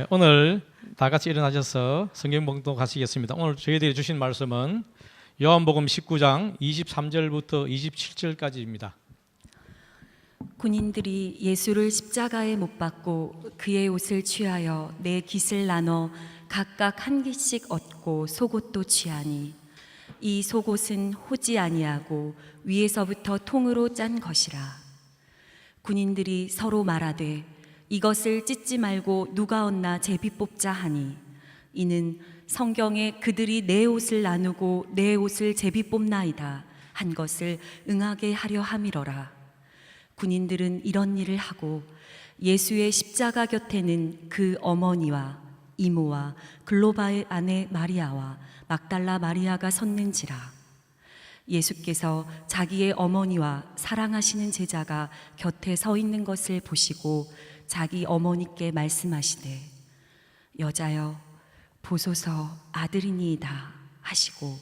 오늘 다 같이 일어나셔서 성경 봉독하시겠습니다. 오늘 저희들이 주신 말씀은 요한복음 19장 23절부터 27절까지입니다. 군인들이 예수를 십자가에 못 박고 그의 옷을 취하여 네 깃을 나눠 각각 한 깃씩 얻고 속옷도 취하니 이 속옷은 호지 아니하고 위에서부터 통으로 짠 것이라. 군인들이 서로 말하되 이것을 찢지 말고 누가 얻나 제비 뽑자 하니 이는 성경에 그들이 내 옷을 나누고 내 옷을 제비 뽑나이다 한 것을 응하게 하려 함이로라. 군인들은 이런 일을 하고 예수의 십자가 곁에는 그 어머니와 이모와 글로바의 아내 마리아와 막달라 마리아가 섰는지라. 예수께서 자기의 어머니와 사랑하시는 제자가 곁에 서 있는 것을 보시고 자기 어머니께 말씀하시되 여자여 보소서 아들이니이다 하시고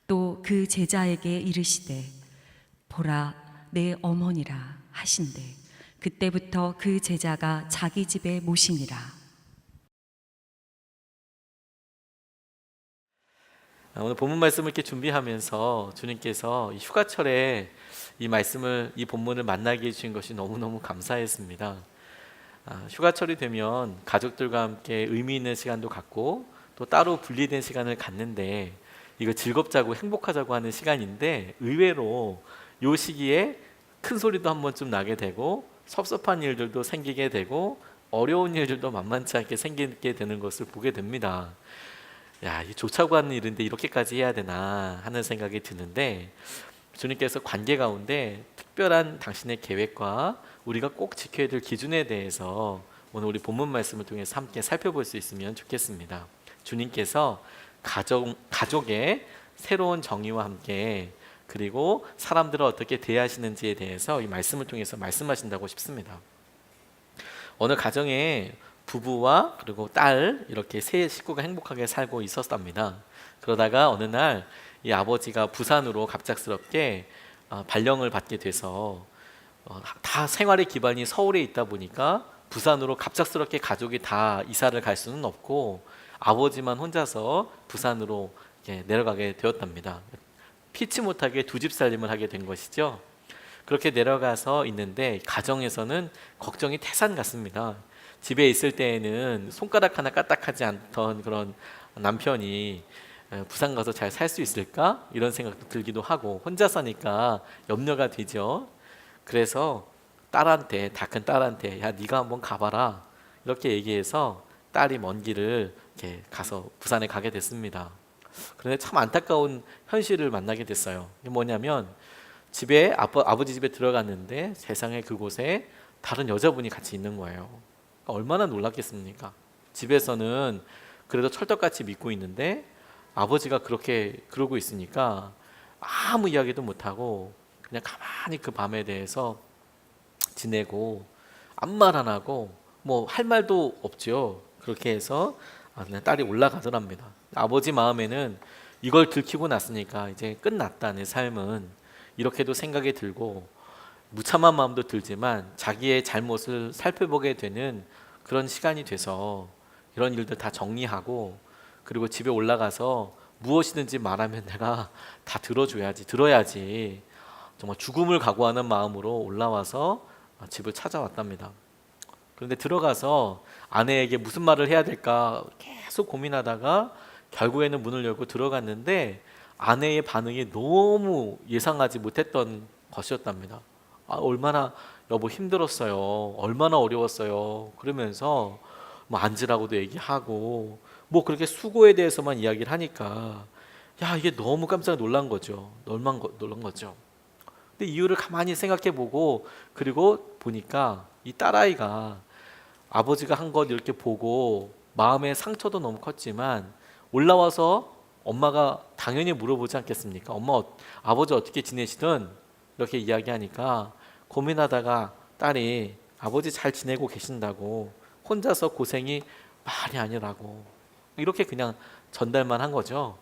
또 그 제자에게 이르시되 보라 내 어머니라 하신대 그때부터 그 제자가 자기 집에 모시니라. 오늘 본문 말씀을 이렇게 준비하면서 주님께서 이 휴가철에 이 본문을 만나게 해주신 것이 너무너무 감사했습니다. 휴가철이 되면 가족들과 함께 의미 있는 시간도 갖고 또 따로 분리된 시간을 갖는데 이거 즐겁자고 행복하자고 하는 시간인데 의외로 이 시기에 큰 소리도 한 번쯤 나게 되고 섭섭한 일들도 생기게 되고 어려운 일들도 만만치 않게 생기게 되는 것을 보게 됩니다. 야, 이 좋자고 하는 일인데 이렇게까지 해야 되나 하는 생각이 드는데 주님께서 관계 가운데 특별한 당신의 계획과 우리가 꼭 지켜야 될 기준에 대해서 오늘 우리 본문 말씀을 통해서 함께 살펴볼 수 있으면 좋겠습니다. 주님께서 가족의 새로운 정의와 함께 그리고 사람들을 어떻게 대하시는지에 대해서 이 말씀을 통해서 말씀하신다고 싶습니다. 어느 가정에 부부와 그리고 딸 이렇게 세 식구가 행복하게 살고 있었답니다. 그러다가 어느 날 이 아버지가 부산으로 갑작스럽게 발령을 받게 돼서 다 생활의 기반이 서울에 있다 보니까 부산으로 갑작스럽게 가족이 다 이사를 갈 수는 없고 아버지만 혼자서 부산으로 내려가게 되었답니다. 피치 못하게 두 집 살림을 하게 된 것이죠. 그렇게 내려가서 있는데 가정에서는 걱정이 태산 같습니다. 집에 있을 때에는 손가락 하나 까딱하지 않던 그런 남편이 부산 가서 잘 살 수 있을까? 이런 생각도 들기도 하고 혼자 사니까 염려가 되죠. 그래서 딸한테, 다 큰 딸한테 야 네가 한번 가봐라 이렇게 얘기해서 딸이 먼 길을 이렇게 가서 부산에 가게 됐습니다. 그런데 참 안타까운 현실을 만나게 됐어요. 이게 뭐냐면 집에 아버지 집에 들어갔는데 세상에 그곳에 다른 여자분이 같이 있는 거예요. 얼마나 놀랐겠습니까? 집에서는 그래도 철떡같이 믿고 있는데 아버지가 그렇게 그러고 있으니까 아무 이야기도 못하고 그냥 가만히 그 밤에 대해서 지내고 아무 말 안 하고 뭐 할 말도 없죠. 그렇게 해서 그냥 딸이 올라가더랍니다. 아버지 마음에는 이걸 들키고 났으니까 이제 끝났다 내 삶은 이렇게도 생각이 들고 무참한 마음도 들지만 자기의 잘못을 살펴보게 되는 그런 시간이 돼서 이런 일들 다 정리하고 그리고 집에 올라가서 무엇이든지 말하면 내가 다 들어야지 정말 죽음을 각오하는 마음으로 올라와서 집을 찾아왔답니다. 그런데 들어가서 아내에게 무슨 말을 해야 될까 계속 고민하다가 결국에는 문을 열고 들어갔는데 아내의 반응이 너무 예상하지 못했던 것이었답니다. 얼마나 여보 힘들었어요. 얼마나 어려웠어요. 그러면서 뭐 앉으라고도 얘기하고 뭐 그렇게 수고에 대해서만 이야기를 하니까 야 이게 너무 깜짝 놀란 거죠. 놀란 거죠. 근데 이유를 가만히 생각해보고 그리고 보니까 이 딸아이가 아버지가 한 것 이렇게 보고 마음의 상처도 너무 컸지만 올라와서 엄마가 당연히 물어보지 않겠습니까? 아버지 어떻게 지내시든 이렇게 이야기하니까 고민하다가 딸이 아버지 잘 지내고 계신다고 혼자서 고생이 말이 아니라고 이렇게 그냥 전달만 한 거죠.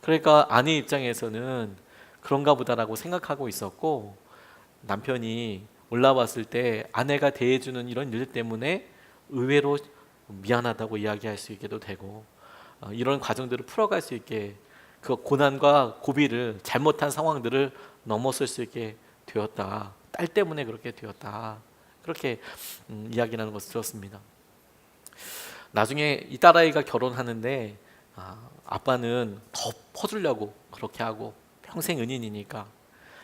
그러니까 아내 입장에서는 그런가 보다라고 생각하고 있었고 남편이 올라왔을 때 아내가 대해주는 이런 일 때문에 의외로 미안하다고 이야기할 수 있게도 되고 이런 과정들을 풀어갈 수 있게 그 고난과 고비를 잘못한 상황들을 넘어설 수 있게 되었다. 딸 때문에 그렇게 되었다. 그렇게 이야기하는 것을 들었습니다. 나중에 이 딸아이가 결혼하는데 아빠는 더 퍼주려고 그렇게 하고 평생 은인이니까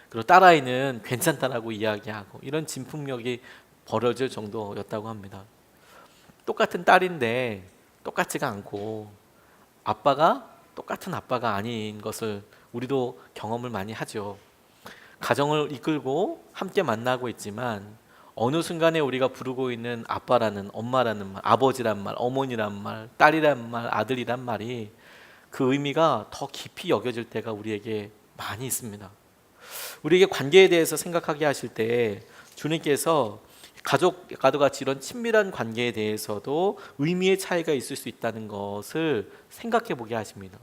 그리고 딸아이는 괜찮다라고 이야기하고 이런 진풍력이 벌어질 정도였다고 합니다. 똑같은 딸인데 똑같지가 않고 아빠가 똑같은 아빠가 아닌 것을 우리도 경험을 많이 하죠. 가정을 이끌고 함께 만나고 있지만 어느 순간에 우리가 부르고 있는 아빠라는, 엄마라는 말, 아버지란 말, 어머니란 말, 딸이란 말, 아들이란 말이 그 의미가 더 깊이 여겨질 때가 우리에게 많이 있습니다. 우리에게 관계에 대해서 생각하게 하실 때 주님께서 가족과도 같이 이런 친밀한 관계에 대해서도 의미의 차이가 있을 수 있다는 것을 생각해 보게 하십니다.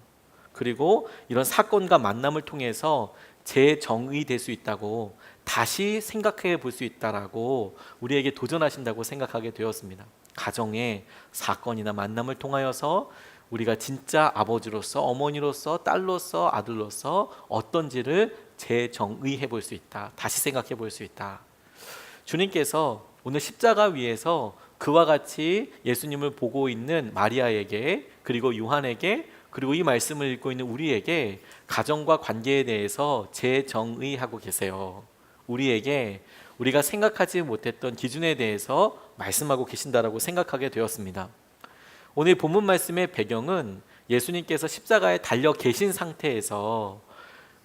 그리고 이런 사건과 만남을 통해서 재정의될 수 있다고 다시 생각해 볼 수 있다라고 우리에게 도전하신다고 생각하게 되었습니다. 가정의 사건이나 만남을 통하여서 우리가 진짜 아버지로서, 어머니로서, 딸로서, 아들로서 어떤지를 재정의해 볼 수 있다. 다시 생각해 볼 수 있다. 주님께서 오늘 십자가 위에서 그와 같이 예수님을 보고 있는 마리아에게 그리고 요한에게 그리고 이 말씀을 읽고 있는 우리에게 가정과 관계에 대해서 재정의하고 계세요. 우리에게 우리가 생각하지 못했던 기준에 대해서 말씀하고 계신다라고 생각하게 되었습니다. 오늘 본문 말씀의 배경은 예수님께서 십자가에 달려 계신 상태에서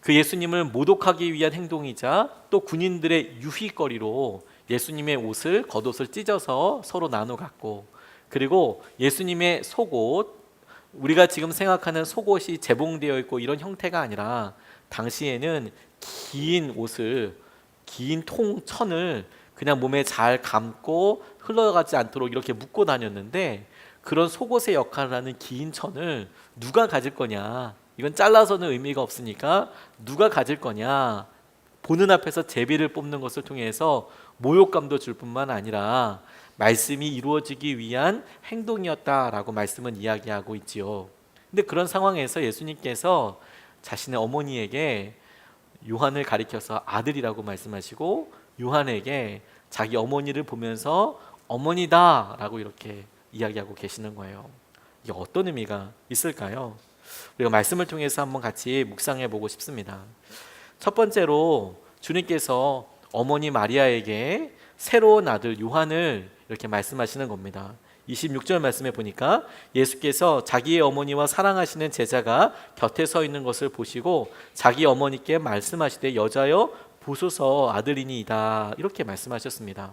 그 예수님을 모독하기 위한 행동이자 또 군인들의 유희거리로 예수님의 옷을, 겉옷을 찢어서 서로 나눠 갖고 그리고 예수님의 속옷, 우리가 지금 생각하는 속옷이 재봉되어 있고 이런 형태가 아니라 당시에는 긴 옷을, 긴 천을 그냥 몸에 잘 감고 흘러가지 않도록 이렇게 묶고 다녔는데 그런 속옷의 역할을 하는 긴 천을 누가 가질 거냐, 이건 잘라서는 의미가 없으니까 누가 가질 거냐, 보는 앞에서 제비를 뽑는 것을 통해서 모욕감도 줄 뿐만 아니라 말씀이 이루어지기 위한 행동이었다라고 말씀은 이야기하고 있지요. 근데 그런 상황에서 예수님께서 자신의 어머니에게 요한을 가리켜서 아들이라고 말씀하시고 요한에게 자기 어머니를 보면서 어머니다라고 이렇게 이야기하고 계시는 거예요. 이게 어떤 의미가 있을까요? 우리가 말씀을 통해서 한번 같이 묵상해 보고 싶습니다. 첫 번째로 주님께서 어머니 마리아에게 새로운 아들 요한을 이렇게 말씀하시는 겁니다. 26절 말씀에 보니까 예수께서 자기의 어머니와 사랑하시는 제자가 곁에 서 있는 것을 보시고 자기 어머니께 말씀하시되 여자여 보소서 아들이니이다 이렇게 말씀하셨습니다.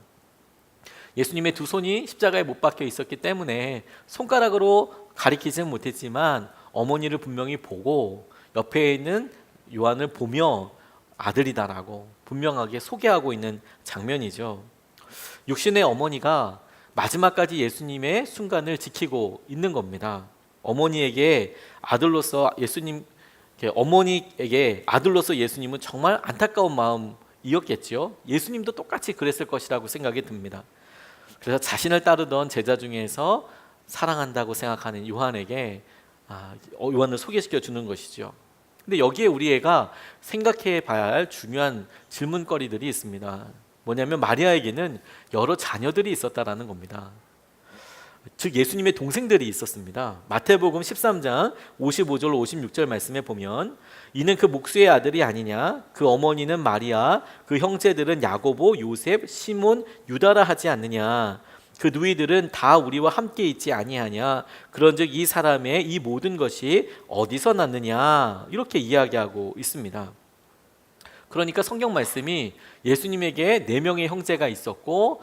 예수님의 두 손이 십자가에 못 박혀 있었기 때문에 손가락으로 가리키지는 못했지만 어머니를 분명히 보고 옆에 있는 요한을 보며 아들이다라고 분명하게 소개하고 있는 장면이죠. 육신의 어머니가 마지막까지 예수님의 순간을 지키고 있는 겁니다. 어머니에게 아들로서 어머니에게 아들로서 예수님은 정말 안타까운 마음이었겠죠. 예수님도 똑같이 그랬을 것이라고 생각이 듭니다. 그래서 자신을 따르던 제자 중에서 사랑한다고 생각하는 요한에게 요한을 소개시켜 주는 것이죠. 근데 여기에 우리 애가 생각해 봐야 할 중요한 질문거리들이 있습니다. 뭐냐면 마리아에게는 여러 자녀들이 있었다라는 겁니다. 즉 예수님의 동생들이 있었습니다. 마태복음 13장 55절 56절 말씀에 보면 이는 그 목수의 아들이 아니냐 그 어머니는 마리아 그 형제들은 야고보 요셉 시몬 유다라 하지 않느냐 그 누이들은 다 우리와 함께 있지 아니하냐 그런즉 이 사람의 이 모든 것이 어디서 났느냐 이렇게 이야기하고 있습니다. 그러니까 성경 말씀이 예수님에게 4명의 형제가 있었고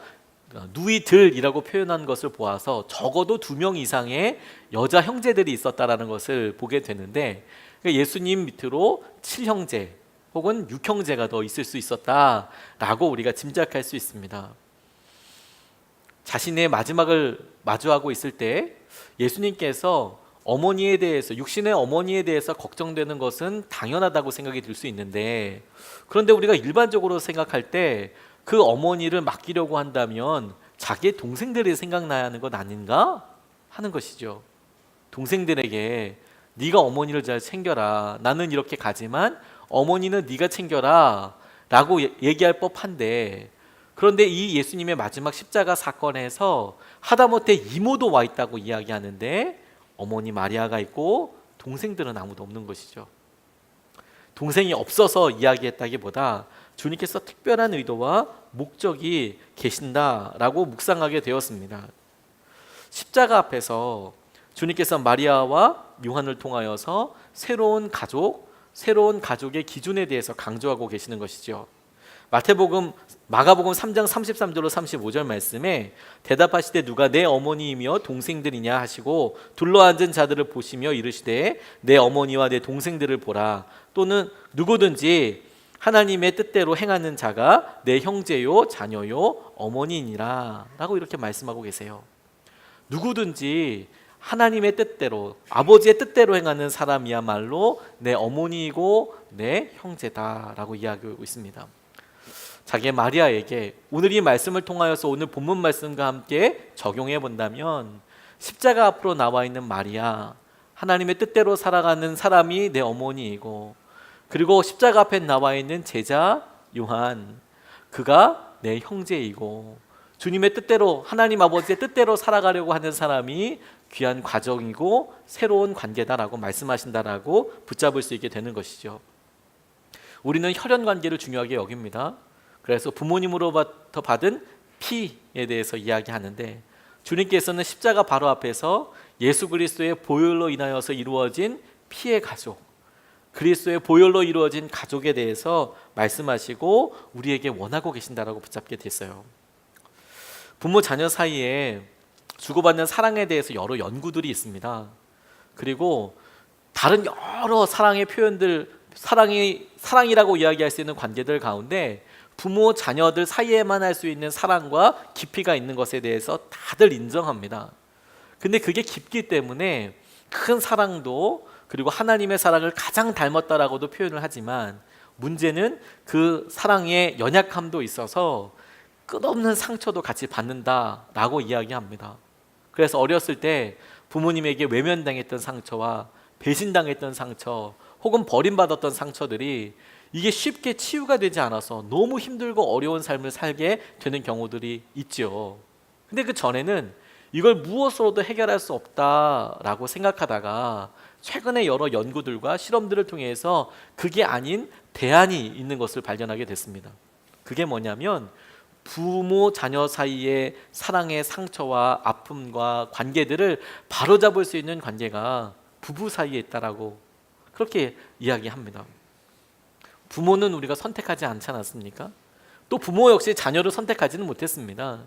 누이들이라고 표현한 것을 보아서 적어도 2명 이상의 여자 형제들이 있었다라는 것을 보게 되는데 예수님 밑으로 7형제 혹은 6형제가 더 있을 수 있었다라고 우리가 짐작할 수 있습니다. 자신의 마지막을 마주하고 있을 때 예수님께서 어머니에 대해서 육신의 어머니에 대해서 걱정되는 것은 당연하다고 생각이 들 수 있는데 그런데 우리가 일반적으로 생각할 때 그 어머니를 맡기려고 한다면 자기의 동생들이 생각나야 하는 것 아닌가? 하는 것이죠. 동생들에게 네가 어머니를 잘 챙겨라. 나는 이렇게 가지만 어머니는 네가 챙겨라 라고 얘기할 법한데, 그런데 이 예수님의 마지막 십자가 사건에서 하다못해 이모도 와 있다고 이야기하는데 어머니 마리아가 있고 동생들은 아무도 없는 것이죠. 동생이 없어서 이야기했다기보다 주님께서 특별한 의도와 목적이 계신다라고 묵상하게 되었습니다. 십자가 앞에서 주님께서 마리아와 요한을 통하여서 새로운 가족의 기준에 대해서 강조하고 계시는 것이죠. 마가복음 3장 33절로 35절 말씀에 대답하시되 누가 내 어머니이며 동생들이냐 하시고 둘러앉은 자들을 보시며 이르시되 내 어머니와 내 동생들을 보라. 또는 누구든지 하나님의 뜻대로 행하는 자가 내 형제요 자녀요 어머니이니라 라고 이렇게 말씀하고 계세요. 누구든지 하나님의 뜻대로, 아버지의 뜻대로 행하는 사람이야말로 내 어머니이고 내 형제다라고 이야기하고 있습니다. 자기 마리아에게 오늘 이 말씀을 통하여서 오늘 본문 말씀과 함께 적용해 본다면, 십자가 앞으로 나와 있는 마리아, 하나님의 뜻대로 살아가는 사람이 내 어머니이고, 그리고 십자가 앞에 나와 있는 제자 요한, 그가 내 형제이고, 주님의 뜻대로, 하나님 아버지의 뜻대로 살아가려고 하는 사람이 귀한 과정이고 새로운 관계다라고 말씀하신다라고 붙잡을 수 있게 되는 것이죠. 우리는 혈연 관계를 중요하게 여깁니다. 그래서 부모님으로부터 받은 피에 대해서 이야기하는데, 주님께서는 십자가 바로 앞에서 예수 그리스도의 보혈로 인하여서 이루어진 피의 가족, 그리스도의 보혈로 이루어진 가족에 대해서 말씀하시고 우리에게 원하고 계신다라고 붙잡게 됐어요. 부모 자녀 사이에 주고받는 사랑에 대해서 여러 연구들이 있습니다. 그리고 다른 여러 사랑의 표현들, 사랑이라고 이야기할 수 있는 관계들 가운데 부모 자녀들 사이에만 할 수 있는 사랑과 깊이가 있는 것에 대해서 다들 인정합니다. 근데 그게 깊기 때문에 큰 사랑도, 그리고 하나님의 사랑을 가장 닮았다라고도 표현을 하지만, 문제는 그 사랑의 연약함도 있어서 끝없는 상처도 같이 받는다라고 이야기합니다. 그래서 어렸을 때 부모님에게 외면당했던 상처와 배신당했던 상처, 혹은 버림받았던 상처들이 이게 쉽게 치유가 되지 않아서 너무 힘들고 어려운 삶을 살게 되는 경우들이 있죠. 근데 그 전에는 이걸 무엇으로도 해결할 수 없다라고 생각하다가 최근에 여러 연구들과 실험들을 통해서 그게 아닌 대안이 있는 것을 발견하게 됐습니다. 그게 뭐냐면, 부모 자녀 사이의 사랑의 상처와 아픔과 관계들을 바로잡을 수 있는 관계가 부부 사이에 있다라고 그렇게 이야기합니다. 부모는 우리가 선택하지 않지 않았습니까? 또 부모 역시 자녀를 선택하지는 못했습니다.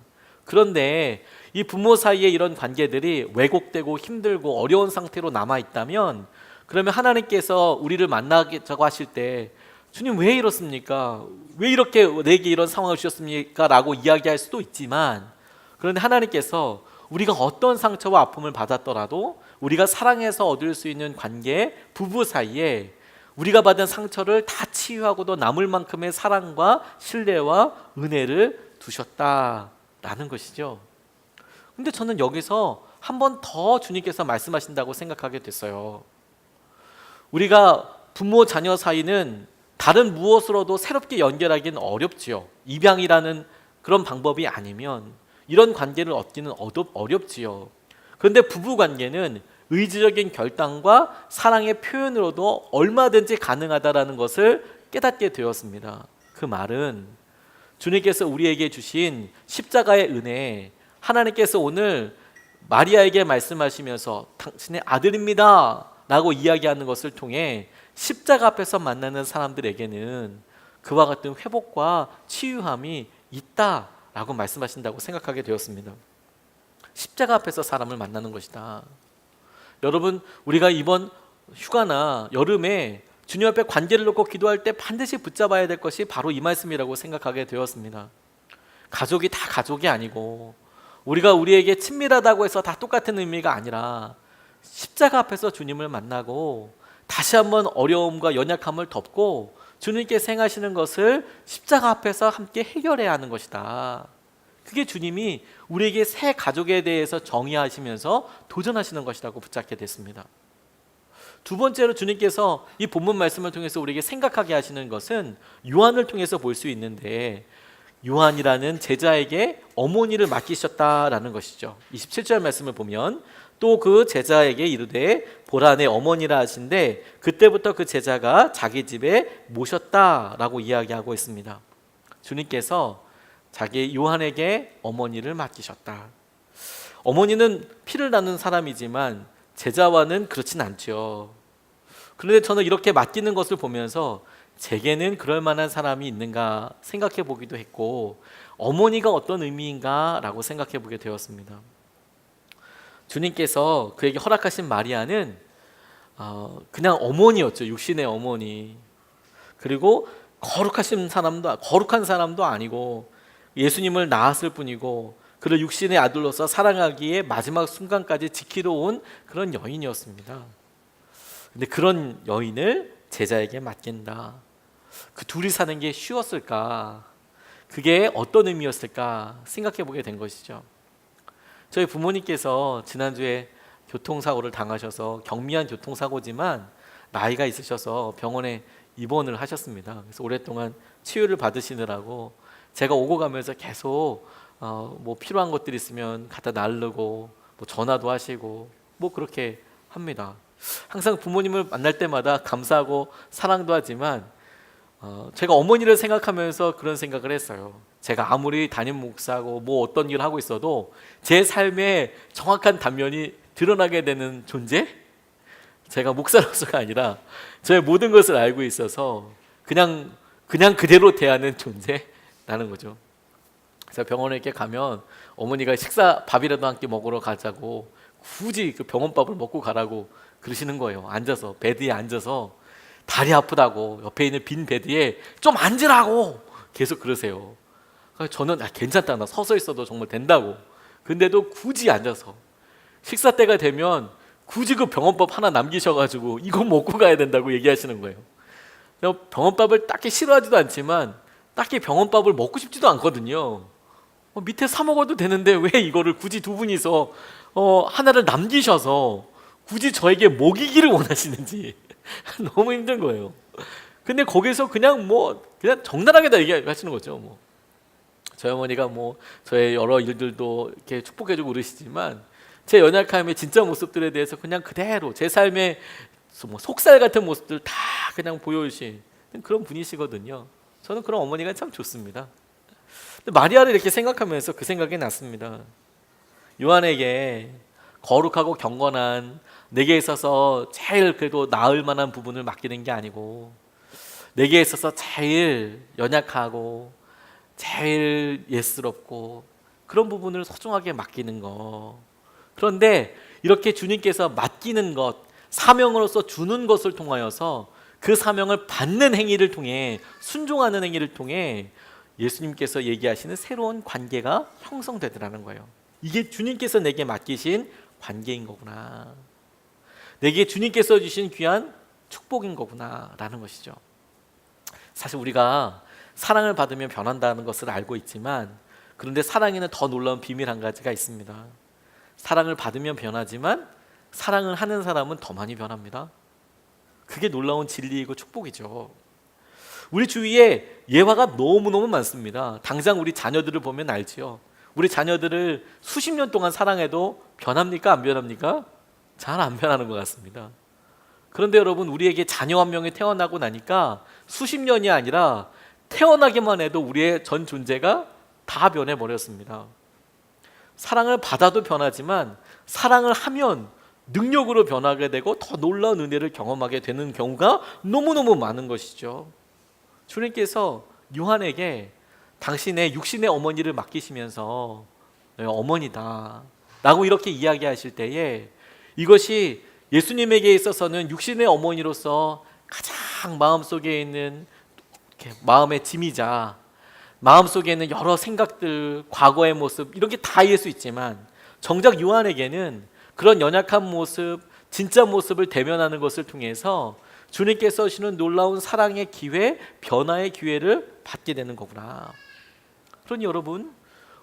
그런데 이 부모 사이의 이런 관계들이 왜곡되고 힘들고 어려운 상태로 남아있다면, 그러면 하나님께서 우리를 만나자고 하실 때 주님 왜 이렇습니까? 왜 이렇게 내게 이런 상황을 주셨습니까? 라고 이야기할 수도 있지만, 그런데 하나님께서 우리가 어떤 상처와 아픔을 받았더라도 우리가 사랑해서 얻을 수 있는 관계, 부부 사이에 우리가 받은 상처를 다 치유하고도 남을 만큼의 사랑과 신뢰와 은혜를 두셨다라는 것이죠. 근데 저는 여기서 한 번 더 주님께서 말씀하신다고 생각하게 됐어요. 우리가 부모 자녀 사이는 다른 무엇으로도 새롭게 연결하기는 어렵지요. 입양이라는 그런 방법이 아니면 이런 관계를 얻기는 어렵지요. 그런데 부부 관계는 의지적인 결단과 사랑의 표현으로도 얼마든지 가능하다라는 것을 깨닫게 되었습니다. 그 말은 주님께서 우리에게 주신 십자가의 은혜, 하나님께서 오늘 마리아에게 말씀하시면서 당신의 아들입니다 라고 이야기하는 것을 통해 십자가 앞에서 만나는 사람들에게는 그와 같은 회복과 치유함이 있다라고 말씀하신다고 생각하게 되었습니다. 십자가 앞에서 사람을 만나는 것이다. 여러분, 우리가 이번 휴가나 여름에 주님 앞에 관계를 놓고 기도할 때 반드시 붙잡아야 될 것이 바로 이 말씀이라고 생각하게 되었습니다. 가족이 다 가족이 아니고, 우리가 우리에게 친밀하다고 해서 다 똑같은 의미가 아니라, 십자가 앞에서 주님을 만나고 다시 한번 어려움과 연약함을 덮고 주님께서 행하시는 것을 십자가 앞에서 함께 해결해야 하는 것이다. 그게 주님이 우리에게 새 가족에 대해서 정의하시면서 도전하시는 것이라고 붙잡게 됐습니다. 두 번째로 주님께서 이 본문 말씀을 통해서 우리에게 생각하게 하시는 것은 요한을 통해서 볼 수 있는데, 요한이라는 제자에게 어머니를 맡기셨다라는 것이죠. 27절 말씀을 보면 또 그 제자에게 이르되 보라 내 어머니라 하신데 그때부터 그 제자가 자기 집에 모셨다라고 이야기하고 있습니다. 주님께서 자기 요한에게 어머니를 맡기셨다. 어머니는 피를 나눈 사람이지만 제자와는 그렇진 않죠. 그런데 저는 이렇게 맡기는 것을 보면서 제게는 그럴 만한 사람이 있는가 생각해 보기도 했고, 어머니가 어떤 의미인가 라고 생각해 보게 되었습니다. 주님께서 그에게 허락하신 마리아는 그냥 어머니였죠. 육신의 어머니. 그리고 거룩한 사람도 아니고 예수님을 낳았을 뿐이고 그를 육신의 아들로서 사랑하기에 마지막 순간까지 지키러 온 그런 여인이었습니다. 근데 그런 여인을 제자에게 맡긴다. 그 둘이 사는 게 쉬웠을까? 그게 어떤 의미였을까 생각해 보게 된 것이죠. 저희 부모님께서 지난주에 교통사고를 당하셔서 경미한 교통사고지만 나이가 있으셔서 병원에 입원을 하셨습니다. 그래서 오랫동안 치유를 받으시느라고 제가 오고 가면서 계속 뭐 필요한 것들 있으면 갖다 나르고 뭐 전화도 하시고 뭐 그렇게 합니다. 항상 부모님을 만날 때마다 감사하고 사랑도 하지만 제가 어머니를 생각하면서 그런 생각을 했어요. 제가 아무리 담임 목사고 뭐 어떤 일을 하고 있어도 제 삶의 정확한 단면이 드러나게 되는 존재? 제가 목사로서가 아니라 저의 모든 것을 알고 있어서 그냥 그대로 대하는 존재라는 거죠. 그래서 병원에 이렇게 가면 어머니가 밥이라도 함께 먹으러 가자고 굳이 그 병원밥을 먹고 가라고 그러시는 거예요. 앉아서 베드에 앉아서 다리 아프다고 옆에 있는 빈 베드에 좀 앉으라고 계속 그러세요. 저는 괜찮다, 나 서서 있어도 정말 된다고. 근데도 굳이 앉아서 식사 때가 되면 굳이 그 병원밥 하나 남기셔가지고 이거 먹고 가야 된다고 얘기하시는 거예요. 병원밥을 딱히 싫어하지도 않지만 딱히 병원밥을 먹고 싶지도 않거든요. 밑에 사 먹어도 되는데 왜 이거를 굳이 두 분이서 하나를 남기셔서 굳이 저에게 먹이기를 원하시는지 너무 힘든 거예요. 근데 거기서 그냥 적나라하게 다 얘기하시는 거죠. 저희 어머니가 저의 여러 일들도 이렇게 축복해주고 그러시지만 제 연약함의 진짜 모습들에 대해서 그냥 그대로 제 삶의 속살 같은 모습들 다 그냥 보여주신 그런 분이시거든요. 저는 그런 어머니가 참 좋습니다. 근데 마리아를 이렇게 생각하면서 그 생각이 났습니다. 요한에게 거룩하고 경건한, 내게 있어서 제일 그래도 나을 만한 부분을 맡기는 게 아니고 내게 있어서 제일 연약하고 제일 예스럽고 그런 부분을 소중하게 맡기는 거. 그런데 이렇게 주님께서 맡기는 것, 사명으로서 주는 것을 통하여서 그 사명을 받는 행위를 통해, 순종하는 행위를 통해 예수님께서 얘기하시는 새로운 관계가 형성되더라는 거예요. 이게 주님께서 내게 맡기신 관계인 거구나, 내게 주님께서 주신 귀한 축복인 거구나 라는 것이죠. 사실 우리가 사랑을 받으면 변한다는 것을 알고 있지만, 그런데 사랑에는 더 놀라운 비밀 한 가지가 있습니다. 사랑을 받으면 변하지만 사랑을 하는 사람은 더 많이 변합니다. 그게 놀라운 진리이고 축복이죠. 우리 주위에 예화가 너무너무 많습니다. 당장 우리 자녀들을 보면 알지요. 우리 자녀들을 수십 년 동안 사랑해도 변합니까? 안 변합니까? 잘 안 변하는 것 같습니다. 그런데 여러분, 우리에게 자녀 한 명이 태어나고 나니까 수십 년이 아니라 태어나기만 해도 우리의 전 존재가 다 변해버렸습니다. 사랑을 받아도 변하지만 사랑을 하면 능력으로 변하게 되고 더 놀라운 은혜를 경험하게 되는 경우가 너무너무 많은 것이죠. 주님께서 요한에게 당신의 육신의 어머니를 맡기시면서 어머니다 라고 이렇게 이야기하실 때에, 이것이 예수님에게 있어서는 육신의 어머니로서 가장 마음속에 있는 마음의 짐이자, 마음속에 있는 여러 생각들, 과거의 모습, 이런 게 다 이해할 수 있지만 정작 요한에게는 그런 연약한 모습, 진짜 모습을 대면하는 것을 통해서 주님께서 주시는 놀라운 사랑의 기회, 변화의 기회를 받게 되는 거구나. 그러니 여러분,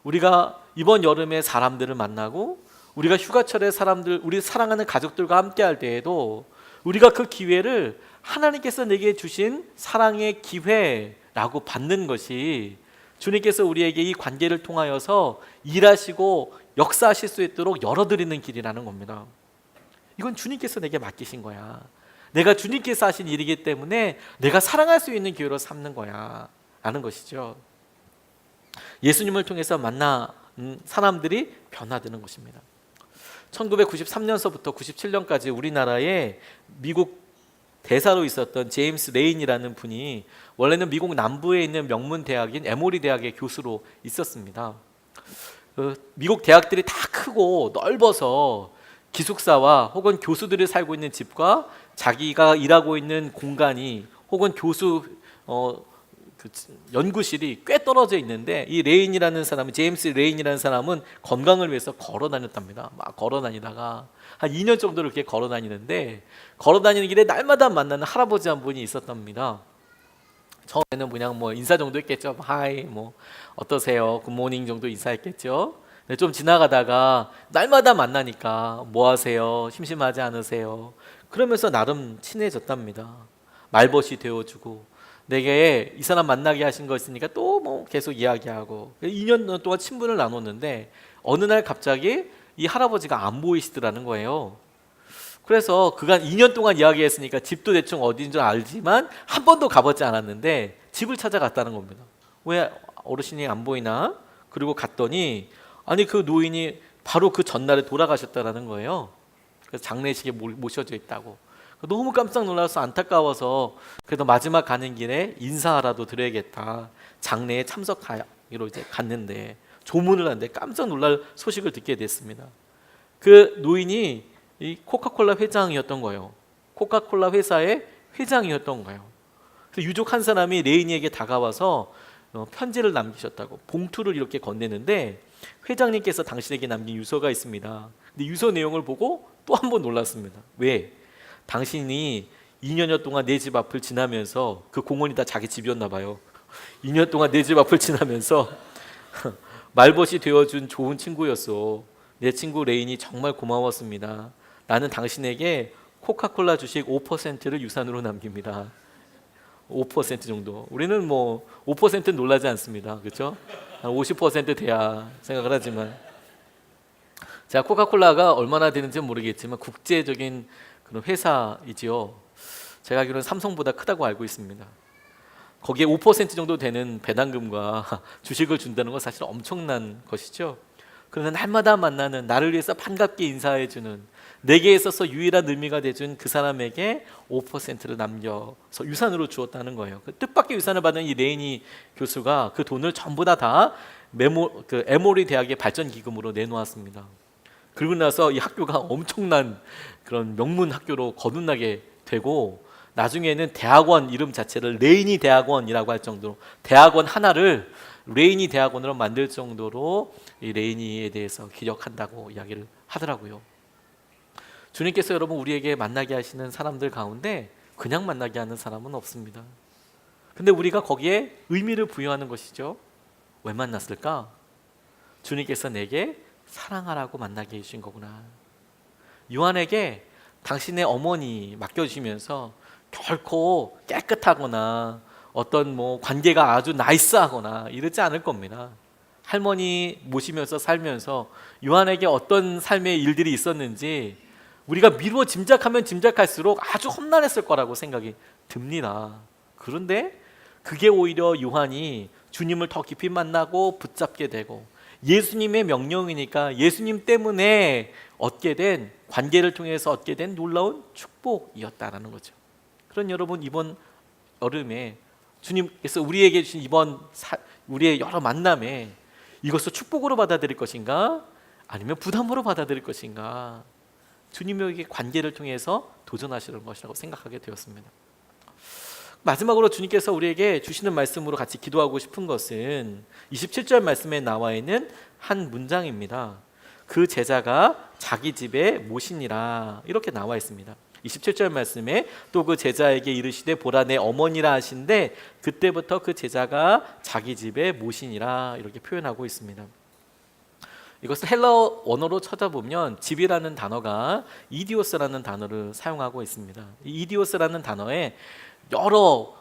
우리가 이번 여름에 사람들을 만나고 우리가 휴가철에 사람들, 우리 사랑하는 가족들과 함께 할 때에도 우리가 그 기회를 하나님께서 내게 주신 사랑의 기회라고 받는 것이 주님께서 우리에게 이 관계를 통하여서 일하시고 역사하실 수 있도록 열어드리는 길이라는 겁니다. 이건 주님께서 내게 맡기신 거야. 내가 주님께서 하신 일이기 때문에 내가 사랑할 수 있는 기회로 삼는 거야 라는 것이죠. 예수님을 통해서 만난 사람들이 변화되는 것입니다. 1993년서부터 97년까지 우리나라에 미국 대사로 있었던 제임스 레인이라는 분이 원래는 미국 남부에 있는 명문 대학인 에모리 대학의 교수로 있었습니다. 미국 대학들이 다 크고 넓어서 기숙사와 혹은 교수들이 살고 있는 집과 자기가 일하고 있는 공간이 혹은 교수 연구실이 꽤 떨어져 있는데, 이 레인이라는 사람은, 제임스 레인이라는 사람은 건강을 위해서 걸어 다녔답니다. 막 걸어 다니다가 한 2년 정도 이렇게 걸어 다니는데, 걸어 다니는 길에 날마다 만나는 할아버지 한 분이 있었답니다. 처음에는 그냥 뭐 인사 정도 했겠죠. 하이, 뭐 어떠세요, 굿모닝 정도 인사했겠죠. 근데 좀 지나가다가 날마다 만나니까 뭐 하세요, 심심하지 않으세요, 그러면서 나름 친해졌답니다. 말벗이 되어주고, 내게 이 사람 만나게 하신 거 있으니까 또 뭐 계속 이야기하고 2년 동안 친분을 나눴는데, 어느 날 갑자기 이 할아버지가 안 보이시더라는 거예요. 그래서 그간 2년 동안 이야기했으니까 집도 대충 어딘 줄 알지만 한 번도 가보지 않았는데 집을 찾아갔다는 겁니다. 왜 어르신이 안 보이나? 그리고 갔더니 아니, 그 노인이 바로 그 전날에 돌아가셨다는 거예요. 그래서 장례식에 모셔져 있다고. 너무 깜짝 놀라서 안타까워서 그래도 마지막 가는 길에 인사라도 드려야겠다, 장례에 참석하기로 이제 갔는데 조문을 하는데 깜짝 놀랄 소식을 듣게 됐습니다. 그 노인이 이 코카콜라 회장이었던 거예요. 코카콜라 회사의 회장이었던 거예요. 그래서 유족 한 사람이 레인이에게 다가와서 편지를 남기셨다고, 봉투를 이렇게 건네는데 회장님께서 당신에게 남긴 유서가 있습니다. 근데 유서 내용을 보고 또 한 번 놀랐습니다. 왜? 당신이 2년여 동안 내 집 앞을 지나면서, 그 공원이 다 자기 집이었나 봐요. 2년 동안 내 집 앞을 지나면서 말벗이 되어준 좋은 친구였어. 내 친구 레인이 정말 고마웠습니다. 나는 당신에게 코카콜라 주식 5%를 유산으로 남깁니다. 5% 정도. 우리는 뭐 5%는 놀라지 않습니다. 그렇죠? 한 50% 돼야 생각을 하지만, 자, 코카콜라가 얼마나 되는지는 모르겠지만 국제적인 그런 회사이지요. 제가 알기로는 삼성보다 크다고 알고 있습니다. 거기에 5% 정도 되는 배당금과 주식을 준다는 건 사실 엄청난 것이죠. 그러나 날마다 만나는, 나를 위해서 반갑게 인사해주는, 내게 있어서 유일한 의미가 돼준 그 사람에게 5%를 남겨서 유산으로 주었다는 거예요. 그 뜻밖의 유산을 받은 이 레이니 교수가 그 돈을 전부 다 에모리 대학의 발전 기금으로 내놓았습니다. 그리고 나서 이 학교가 엄청난 그런 명문 학교로 거듭나게 되고, 나중에는 대학원 이름 자체를 레이니 대학원이라고 할 정도로, 대학원 하나를 레이니 대학원으로 만들 정도로 이 레이니에 대해서 기억한다고 이야기를 하더라고요. 주님께서 여러분 우리에게 만나게 하시는 사람들 가운데 그냥 만나게 하는 사람은 없습니다. 근데 우리가 거기에 의미를 부여하는 것이죠. 왜 만났을까? 주님께서 내게 사랑하라고 만나게 해주신 거구나. 요한에게 당신의 어머니 맡겨주시면서 결코 깨끗하거나 어떤 뭐 관계가 아주 나이스하거나 이러지 않을 겁니다. 할머니 모시면서 살면서 요한에게 어떤 삶의 일들이 있었는지 우리가 미루어 짐작하면 짐작할수록 아주 험난했을 거라고 생각이 듭니다. 그런데 그게 오히려 요한이 주님을 더 깊이 만나고 붙잡게 되고, 예수님의 명령이니까 예수님 때문에 얻게 된, 관계를 통해서 얻게 된 놀라운 축복이었다라는 거죠. 그런 여러분, 이번 여름에 주님께서 우리에게 주신 우리의 여러 만남에 이것을 축복으로 받아들일 것인가, 아니면 부담으로 받아들일 것인가, 주님에게 관계를 통해서 도전하시는 것이라고 생각하게 되었습니다. 마지막으로 주님께서 우리에게 주시는 말씀으로 같이 기도하고 싶은 것은 27절 말씀에 나와 있는 한 문장입니다. 그 제자가 자기 집에 모시니라, 이렇게 나와 있습니다. 27절 말씀에 또 그 제자에게 이르시되 보라 내 어머니라 하신데, 그때부터 그 제자가 자기 집에 모시니라, 이렇게 표현하고 있습니다. 이것을 헬러 원어로 찾아보면 집이라는 단어가 이디오스라는 단어를 사용하고 있습니다. 이 이디오스라는 단어에 여러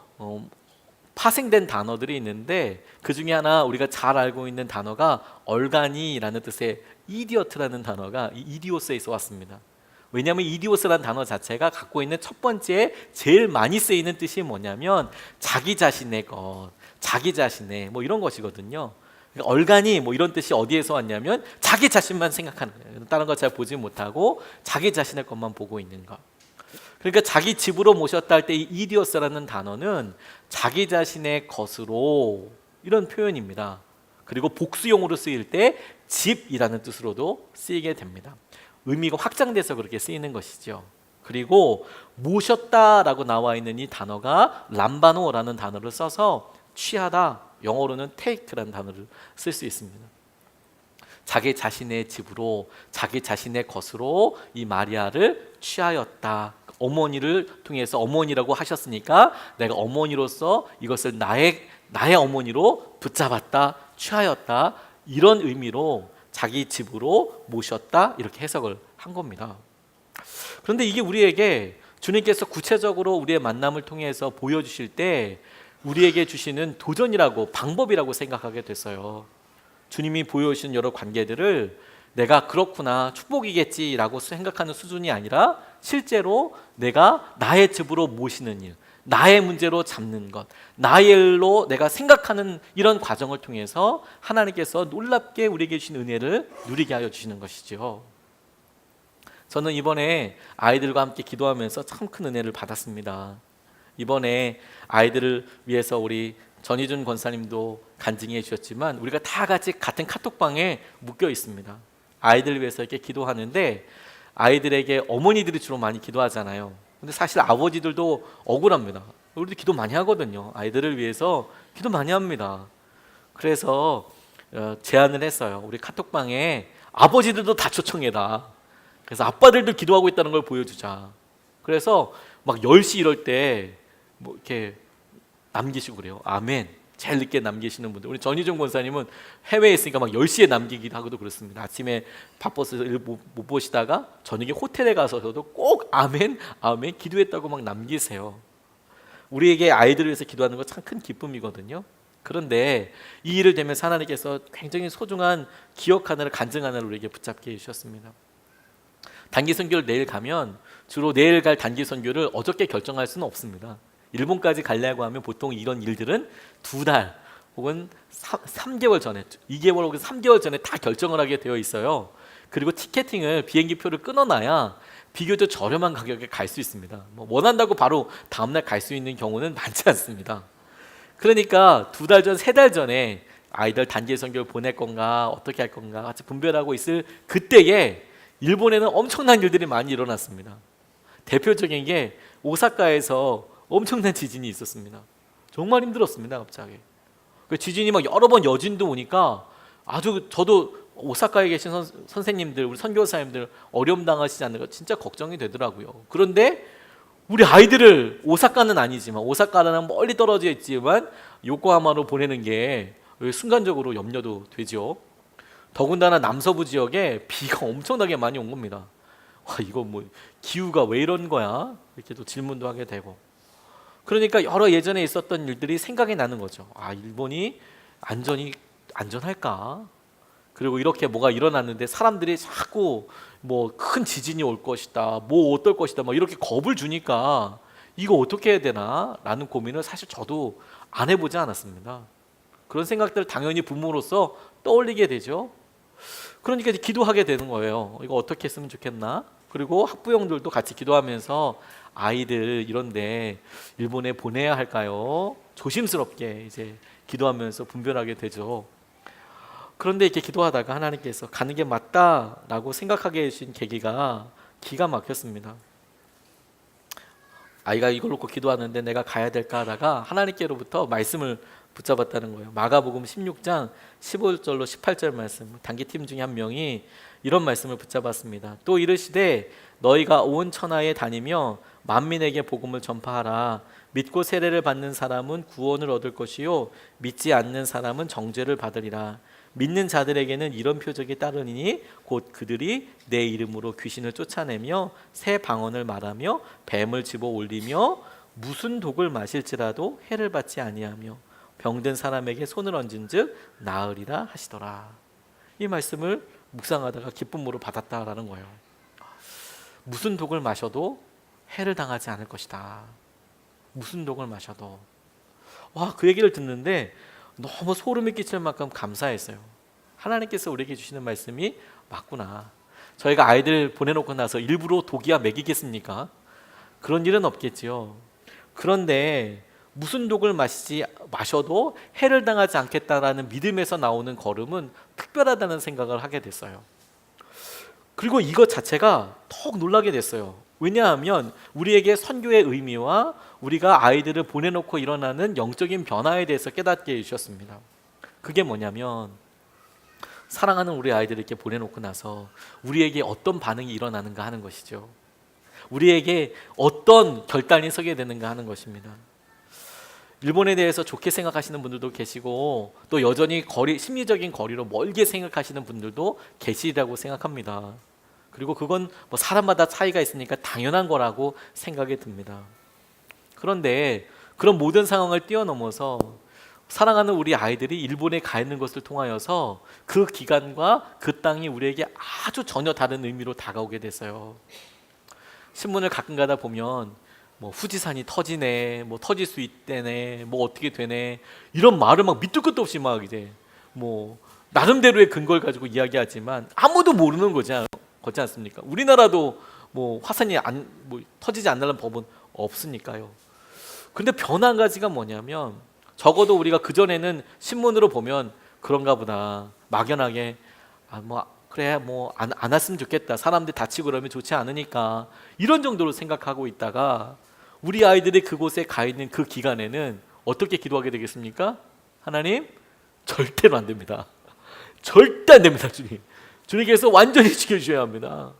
파생된 단어들이 있는데 그 중에 하나 우리가 잘 알고 있는 단어가 얼간이라는 뜻의 이디어트라는 단어가 이 이디오스에서 왔습니다. 왜냐하면 이디오스라는 단어 자체가 갖고 있는 첫 번째 제일 많이 쓰이는 뜻이 뭐냐면 자기 자신의 것, 자기 자신의 뭐 이런 것이거든요. 그러니까 얼간이 뭐 이런 뜻이 어디에서 왔냐면 자기 자신만 생각하는 거예요. 다른 거 잘 보지 못하고 자기 자신의 것만 보고 있는 것. 그러니까 자기 집으로 모셨다 할 때 이 이디오스라는 단어는 자기 자신의 것으로 이런 표현입니다. 그리고 복수용으로 쓰일 때 집이라는 뜻으로도 쓰이게 됩니다. 의미가 확장돼서 그렇게 쓰이는 것이죠. 그리고 모셨다라고 나와 있는 이 단어가 람바노라는 단어를 써서 취하다, 영어로는 take라는 단어를 쓸 수 있습니다. 자기 자신의 집으로 자기 자신의 것으로 이 마리아를 취하였다. 어머니를 통해서 어머니라고 하셨으니까 내가 어머니로서 이것을 나의 어머니로 붙잡았다, 취하였다, 이런 의미로 자기 집으로 모셨다, 이렇게 해석을 한 겁니다. 그런데 이게 우리에게 주님께서 구체적으로 우리의 만남을 통해서 보여주실 때 우리에게 주시는 도전이라고, 방법이라고 생각하게 됐어요. 주님이 보여주신 여러 관계들을 내가 그렇구나, 축복이겠지라고 생각하는 수준이 아니라 실제로 내가 나의 집으로 모시는 일, 나의 문제로 잡는 것, 나의 일로 내가 생각하는 이런 과정을 통해서 하나님께서 놀랍게 우리에게 주신 은혜를 누리게 하여 주시는 것이죠. 저는 이번에 아이들과 함께 기도하면서 참 큰 은혜를 받았습니다. 이번에 아이들을 위해서 우리 전희준 권사님도 간증해 주셨지만 우리가 다 같이 같은 카톡방에 묶여 있습니다. 아이들을 위해서 이렇게 기도하는데 아이들에게 어머니들이 주로 많이 기도하잖아요. 근데 사실 아버지들도 억울합니다. 우리도 기도 많이 하거든요. 아이들을 위해서 기도 많이 합니다. 그래서 제안을 했어요. 우리 카톡방에 아버지들도 다 초청해라. 그래서 아빠들도 기도하고 있다는 걸 보여주자. 그래서 막 10시 이럴 때 뭐 이렇게 남기시고 그래요. 아멘. 제일 늦게 남기시는 분들. 우리 전희정 권사님은 해외에 있으니까 막 10시에 남기기도 하고도 그렇습니다. 아침에 바빠서 일 못 보시다가 저녁에 호텔에 가서도 꼭 아멘, 아멘 기도했다고 막 남기세요. 우리에게 아이들을 위해서 기도하는 거 참 큰 기쁨이거든요. 그런데 이 일을 되면서 하나님께서 굉장히 소중한 기억 하나를, 간증 하나를 우리에게 붙잡게 해주셨습니다. 단기 선교를 내일 가면 주로 내일 갈 단기 선교를 어저께 결정할 수는 없습니다. 일본까지 가려고 하면 보통 이런 일들은 2달 혹은 3개월 전에, 2개월 혹은 3개월 전에 다 결정을 하게 되어 있어요. 그리고 티켓팅을, 비행기 표를 끊어놔야 비교적 저렴한 가격에 갈 수 있습니다. 뭐 원한다고 바로 다음날 갈 수 있는 경우는 많지 않습니다. 그러니까 2달 전, 3달 전에 아이들 단기 선교를 보낼 건가, 어떻게 할 건가 같이 분별하고 있을 그때에 일본에는 엄청난 일들이 많이 일어났습니다. 대표적인 게 오사카에서 엄청난 지진이 있었습니다. 정말 힘들었습니다. 갑자기 그 지진이 막 여러 번 여진도 오니까 아주, 저도 오사카에 계신 선생님들, 우리 선교사님들 어려움 당하시지 않는가 진짜 걱정이 되더라고요. 그런데 우리 아이들을, 오사카는 아니지만, 오사카는 멀리 떨어져 있지만 요코하마로 보내는 게 순간적으로 염려도 되죠. 더군다나 남서부 지역에 비가 엄청나게 많이 온 겁니다. 와, 이거 뭐 기후가 왜 이런 거야? 이렇게 또 질문도 하게 되고. 그러니까 여러 예전에 있었던 일들이 생각이 나는 거죠. 아, 일본이 안전할까? 그리고 이렇게 뭐가 일어났는데 사람들이 자꾸 뭐 큰 지진이 올 것이다, 뭐 어떨 것이다, 막 이렇게 겁을 주니까 이거 어떻게 해야 되나? 라는 고민을 사실 저도 안 해보지 않았습니다. 그런 생각들을 당연히 부모로서 떠올리게 되죠. 그러니까 이제 기도하게 되는 거예요. 이거 어떻게 했으면 좋겠나? 그리고 학부형들도 같이 기도하면서 아이들 이런데 일본에 보내야 할까요? 조심스럽게 이제 기도하면서 분별하게 되죠. 그런데 이렇게 기도하다가 하나님께서 가는 게 맞다라고 생각하게 해주신 계기가 기가 막혔습니다. 아이가 이걸 놓고 기도하는데 내가 가야 될까 하다가 하나님께로부터 말씀을 붙잡았다는 거예요. 마가복음 16장 15절로 18절 말씀, 단기팀 중에 한 명이 이런 말씀을 붙잡았습니다. 또 이르시되 너희가 온 천하에 다니며 만민에게 복음을 전파하라. 믿고 세례를 받는 사람은 구원을 얻을 것이요 믿지 않는 사람은 정죄를 받으리라. 믿는 자들에게는 이런 표적이 따르니 곧 그들이 내 이름으로 귀신을 쫓아내며 새 방언을 말하며 뱀을 집어 올리며 무슨 독을 마실지라도 해를 받지 아니하며 병든 사람에게 손을 얹은즉 나으리라 하시더라. 이 말씀을 묵상하다가 기쁨으로 받았다라는 거예요. 무슨 독을 마셔도 해를 당하지 않을 것이다. 무슨 독을 마셔도. 와, 그 얘기를 듣는데 너무 소름이 끼칠 만큼 감사했어요. 하나님께서 우리에게 주시는 말씀이 맞구나. 저희가 아이들 보내놓고 나서 일부러 독이야 먹이겠습니까? 그런 일은 없겠지요. 그런데 무슨 독을 마셔도 해를 당하지 않겠다라는 믿음에서 나오는 걸음은 특별하다는 생각을 하게 됐어요. 그리고 이것 자체가 더욱 놀라게 됐어요. 왜냐하면 우리에게 선교의 의미와 우리가 아이들을 보내놓고 일어나는 영적인 변화에 대해서 깨닫게 해주셨습니다. 그게 뭐냐면 사랑하는 우리 아이들을 이렇게 보내놓고 나서 우리에게 어떤 반응이 일어나는가 하는 것이죠. 우리에게 어떤 결단이 서게 되는가 하는 것입니다. 일본에 대해서 좋게 생각하시는 분들도 계시고 또 여전히 심리적인 거리로 멀게 생각하시는 분들도 계시리라고 생각합니다. 그리고 그건 뭐 사람마다 차이가 있으니까 당연한 거라고 생각이 듭니다. 그런데 그런 모든 상황을 뛰어넘어서 사랑하는 우리 아이들이 일본에 가 있는 것을 통하여서 그 기간과 그 땅이 우리에게 아주 전혀 다른 의미로 다가오게 됐어요. 신문을 가끔 가다 보면 뭐 후지산이 터지네, 뭐 터질 수 있대네, 뭐 어떻게 되네 이런 말을 막 밑도 끝도 없이 막 이제 뭐 나름대로의 근거를 가지고 이야기하지만 아무도 모르는 거지 않습니까? 우리나라도 뭐 화산이 뭐 터지지 않는 법은 없으니까요. 근데 변화 한 가지가 뭐냐면 적어도 우리가 그 전에는 신문으로 보면 그런가 보다 막연하게 뭐 그래 뭐 안 왔으면 좋겠다. 사람들 다치고 그러면 좋지 않으니까 이런 정도로 생각하고 있다가 우리 아이들이 그곳에 가 있는 그 기간에는 어떻게 기도하게 되겠습니까? 하나님 절대로 안 됩니다. 절대 안 됩니다. 주님께서 완전히 지켜주셔야 합니다.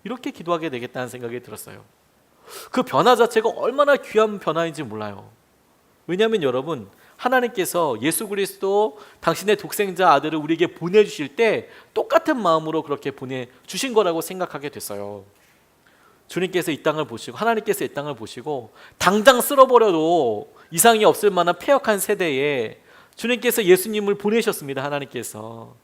이렇게 기도하게 되겠다는 생각이 들었어요. 그 변화 자체가 얼마나 귀한 변화인지 몰라요. 왜냐하면 여러분 하나님께서 예수 그리스도 당신의 독생자 아들을 우리에게 보내주실 때 똑같은 마음으로 그렇게 보내주신 거라고 생각하게 됐어요. 주님께서 이 땅을 보시고 하나님께서 이 땅을 보시고 당장 쓸어버려도 이상이 없을 만한 패역한 세대에 주님께서 예수님을 보내셨습니다. 하나님께서.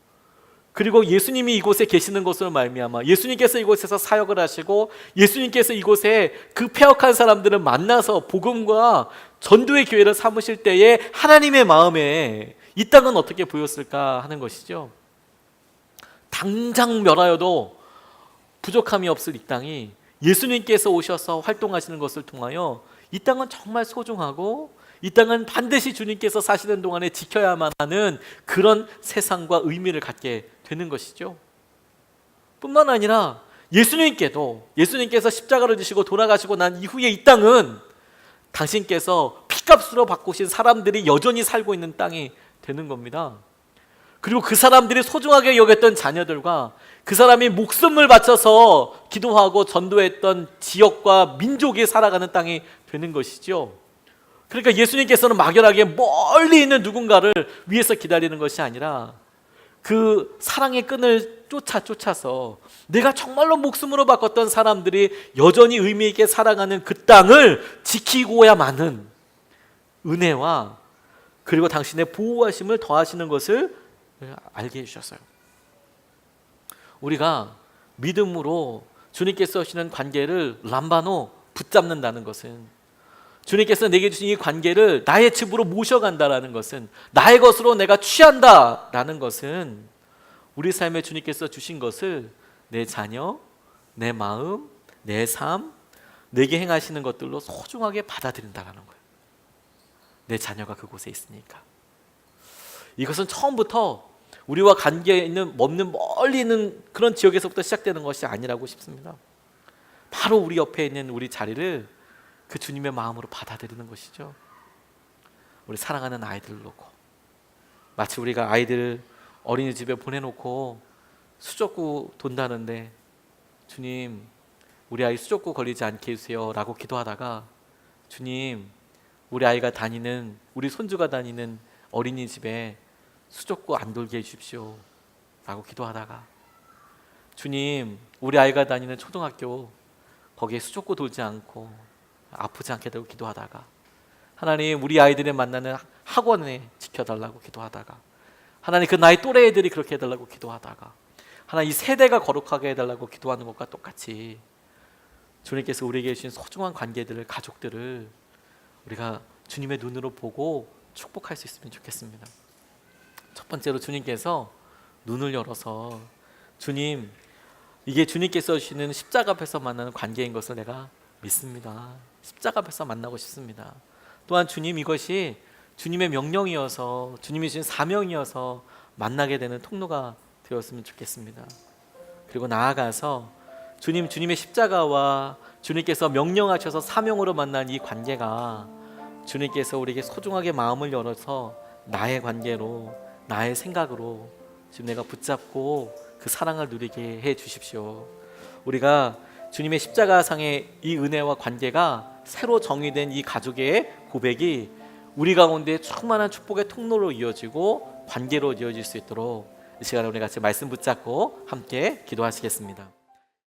그리고 예수님이 이곳에 계시는 것으로 말미암아 예수님께서 이곳에서 사역을 하시고 예수님께서 이곳에 그 패역한 사람들을 만나서 복음과 전도의 기회를 삼으실 때에 하나님의 마음에 이 땅은 어떻게 보였을까 하는 것이죠. 당장 멸하여도 부족함이 없을 이 땅이 예수님께서 오셔서 활동하시는 것을 통하여 이 땅은 정말 소중하고 이 땅은 반드시 주님께서 사시는 동안에 지켜야만 하는 그런 세상과 의미를 갖게 되는 것이죠. 뿐만 아니라 예수님께서 십자가를 지시고 돌아가시고 난 이후에 이 땅은 당신께서 피값으로 바꾸신 사람들이 여전히 살고 있는 땅이 되는 겁니다. 그리고 그 사람들이 소중하게 여겼던 자녀들과 그 사람이 목숨을 바쳐서 기도하고 전도했던 지역과 민족이 살아가는 땅이 되는 것이죠. 그러니까 예수님께서는 막연하게 멀리 있는 누군가를 위해서 기다리는 것이 아니라 그 사랑의 끈을 쫓아서 내가 정말로 목숨으로 바꿨던 사람들이 여전히 의미 있게 살아가는 그 땅을 지키고야만은 은혜와 그리고 당신의 보호하심을 더하시는 것을 알게 해주셨어요. 우리가 믿음으로 주님께서 하시는 관계를 람바노 붙잡는다는 것은 주님께서 내게 주신 이 관계를 나의 집으로 모셔간다라는 것은 나의 것으로 내가 취한다라는 것은 우리 삶에 주님께서 주신 것을 내 자녀, 내 마음, 내 삶, 내게 행하시는 것들로 소중하게 받아들인다라는 거예요. 내 자녀가 그곳에 있으니까. 이것은 처음부터 우리와 관계 있는 멀리 있는 그런 지역에서부터 시작되는 것이 아니라고 싶습니다. 바로 우리 옆에 있는 우리 자리를 그 주님의 마음으로 받아들이는 것이죠. 우리 사랑하는 아이들을 놓고 마치 우리가 아이들을 어린이집에 보내놓고 수족구 돈다는데 주님 우리 아이 수족구 걸리지 않게 해주세요 라고 기도하다가 주님 우리 아이가 다니는 우리 손주가 다니는 어린이집에 수족구 안 돌게 해주십시오 라고 기도하다가, 주님 우리 아이가 다니는 초등학교 거기에 수족구 돌지 않고 아프지 않게 되고 기도하다가, 하나님 우리 아이들이 만나는 학원에 지켜달라고 기도하다가, 하나님 그 나이 또래 애들이 그렇게 해달라고 기도하다가, 하나님 이 세대가 거룩하게 해달라고 기도하는 것과 똑같이 주님께서 우리에게 주신 소중한 관계들을, 가족들을 우리가 주님의 눈으로 보고 축복할 수 있으면 좋겠습니다. 첫 번째로 주님께서 눈을 열어서, 주님 이게 주님께서 주시는 십자가 앞에서 만나는 관계인 것을 내가 믿습니다. 십자가 앞에서 만나고 싶습니다. 또한 주님 이것이 주님의 명령이어서, 주님이 주신 사명이어서 만나게 되는 통로가 되었으면 좋겠습니다. 그리고 나아가서 주님, 주님의 십자가와 주님께서 명령하셔서 사명으로 만난 이 관계가 주님께서 우리에게 소중하게 마음을 열어서 나의 관계로, 나의 생각으로 지금 내가 붙잡고 그 사랑을 누리게 해 주십시오. 우리가 주님의 십자가상의 이 은혜와 관계가 새로 정의된 이 가족의 고백이 우리 가운데 충만한 축복의 통로로 이어지고 관계로 이어질 수 있도록 이 시간에 우리 같이 말씀 붙잡고 함께 기도하시겠습니다.